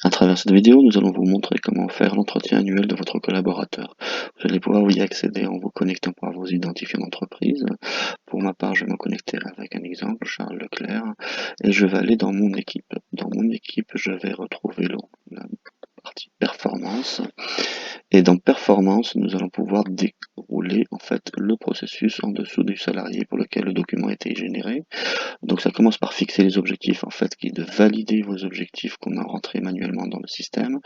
À travers cette vidéo, nous allons vous montrer comment faire l'entretien annuel de votre collaborateur. Vous allez pouvoir y accéder en vous connectant par vos identifiants d'entreprise. Pour ma part, je vais me connecter avec un exemple, Charles Leclerc, et je vais aller dans mon équipe. Dans mon équipe, je vais retrouver la partie performance. Et dans performance, nous allons pouvoir dérouler en fait le processus en dessous du salarié pour lequel le document a été généré. Donc ça commence par fixer les objectifs, en fait, qui est de valider vos objectifs qu'on a rentrés manuellement dans le système.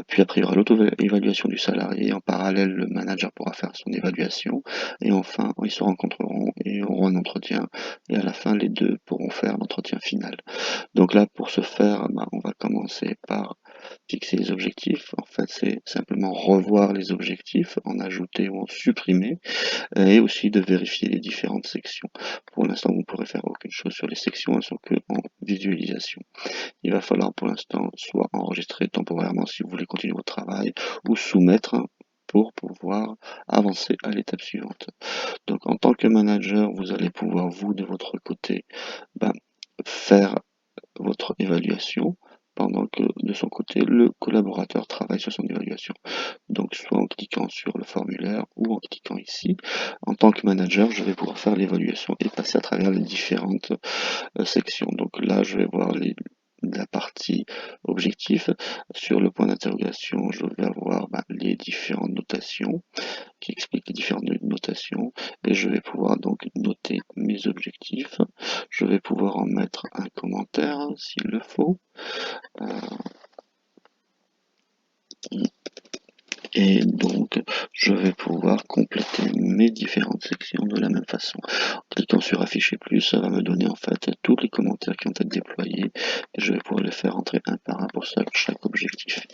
Puis après, il y aura l'auto-évaluation du salarié. En parallèle, le manager pourra faire son évaluation. Et enfin, ils se rencontreront et auront un entretien. Et à la fin, les deux pourront faire l'entretien final. Donc là, pour ce faire, on va commencer par fixer les objectifs. En fait, c'est simplement revoir les objectifs, en ajouter ou en supprimer, et aussi de vérifier les différentes sections. Pour l'instant, vous ne pourrez faire aucune chose sur les sections, elles sont que en visualisation. Il va falloir pour l'instant soit enregistrer temporairement si vous voulez continuer votre travail, ou soumettre pour pouvoir avancer à l'étape suivante. Donc en tant que manager, vous allez pouvoir, vous, de votre côté, faire votre évaluation, pendant que de son côté, le collaborateur travaille sur son évaluation. Donc soit en cliquant sur le formulaire ou en cliquant ici. En tant que manager, je vais pouvoir faire l'évaluation et passer à travers les différentes sections. Donc là, je vais voir la partie objectif. Sur le point d'interrogation, je vais avoir les différentes notations qui expliquent les différentes notations et je vais pouvoir donc noter mes objectifs. Je vais pouvoir en mettre un commentaire s'il le faut. Et donc, je vais pouvoir compléter mes différentes sections de la même façon. En cliquant sur afficher plus, ça va me donner en fait tous les commentaires qui ont été déployés et je vais pouvoir les faire entrer un par un pour chaque objectif.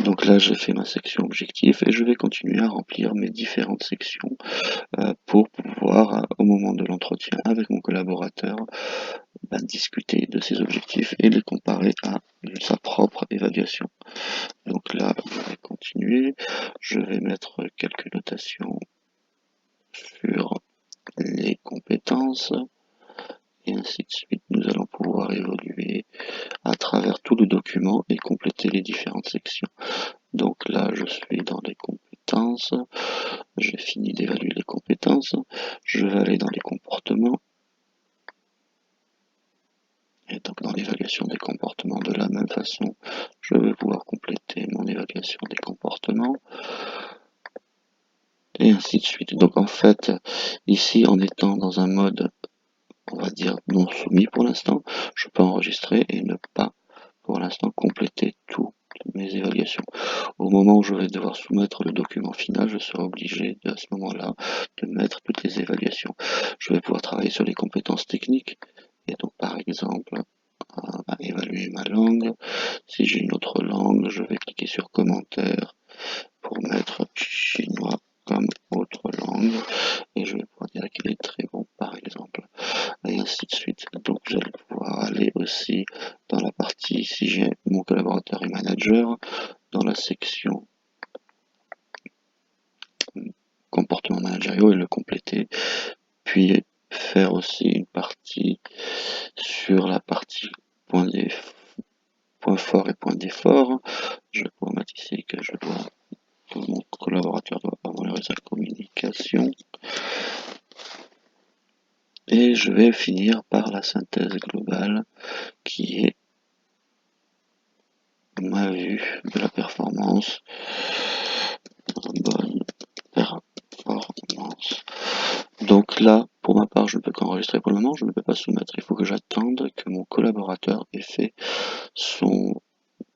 Donc là, j'ai fait ma section objectif et je vais continuer à remplir mes différentes sections pour pouvoir, au moment de l'entretien avec mon collaborateur, discuter de ses objectifs et les comparer à sa propre évaluation. Donc là, je vais continuer, je vais mettre quelques notations sur les compétences, et ainsi de suite. Nous allons pouvoir évoluer à travers tout le document et compléter les différentes sections. Donc là, je suis dans les compétences, j'ai fini d'évaluer les compétences, je vais aller dans les comportements, et donc dans l'évaluation des comportements de la même façon, je vais pouvoir compléter mon évaluation des comportements, et ainsi de suite. Donc en fait, ici, en étant dans un mode, on va dire, non soumis pour l'instant, je peux enregistrer et ne pas, pour l'instant, compléter toutes mes évaluations. Au moment où je vais devoir soumettre le document final, je serai obligé, à ce moment-là, de mettre toutes les évaluations. Je vais pouvoir travailler sur les compétences techniques, et donc par exemple, évaluer ma langue. Si j'ai une autre langue, je vais cliquer sur commentaire pour mettre chinois comme autre langue, et je vais pouvoir dire qu'il est très bon par exemple, et ainsi de suite. Donc vous allez pouvoir aller aussi dans la partie, si j'ai mon collaborateur et manager, dans la section comportement managériaux et le compléter, puis faire aussi une partie sur la partie points forts et points d'effort. Je vais pouvoir mettre ici que mon collaborateur doit améliorer sa communication. Et je vais finir par la synthèse globale qui est ma vue de la performance. Bonne performance. Donc là, pour ma part, je ne peux qu'enregistrer pour le moment, je ne peux pas soumettre. Il faut que j'attende que mon collaborateur ait fait son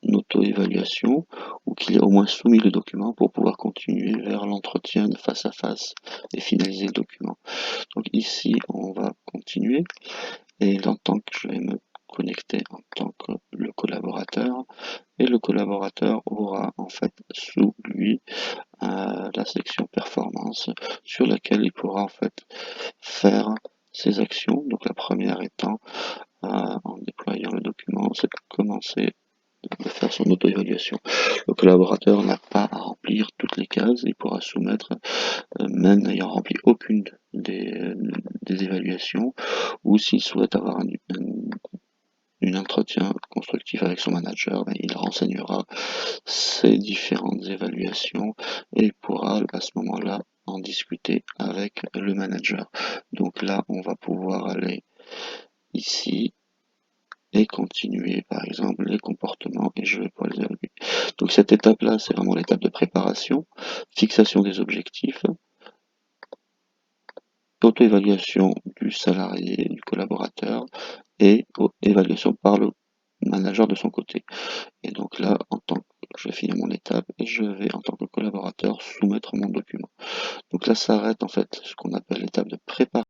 auto-évaluation ou qu'il ait au moins soumis le document pour pouvoir continuer vers l'entretien de face à face et finaliser le document. Donc ici, on va continuer et en tant que je vais me connecter en tant que le collaborateur et le collaborateur aura en fait sous lui la section performance sur laquelle il pourra en fait faire ses actions. Donc la première étant en déployant le document, c'est de commencer de faire son auto-évaluation. Le collaborateur n'a pas à remplir toutes les cases, il pourra soumettre, même n'ayant rempli aucune des évaluations, ou s'il souhaite avoir une un entretien constructif avec son manager, il renseignera ses différentes évaluations et il pourra à ce moment-là en discuter avec le manager. Donc là, on va pouvoir aller ici et continuer par exemple les comportements et je vais pouvoir les évaluer. Donc cette étape-là, c'est vraiment l'étape de préparation, fixation des objectifs, auto-évaluation du salarié, du collaborateur et évaluation par le manager de son côté. Et donc là, je vais finir mon étape et je vais en tant que collaborateur soumettre mon document. Donc là s'arrête en fait ce qu'on appelle l'étape de préparation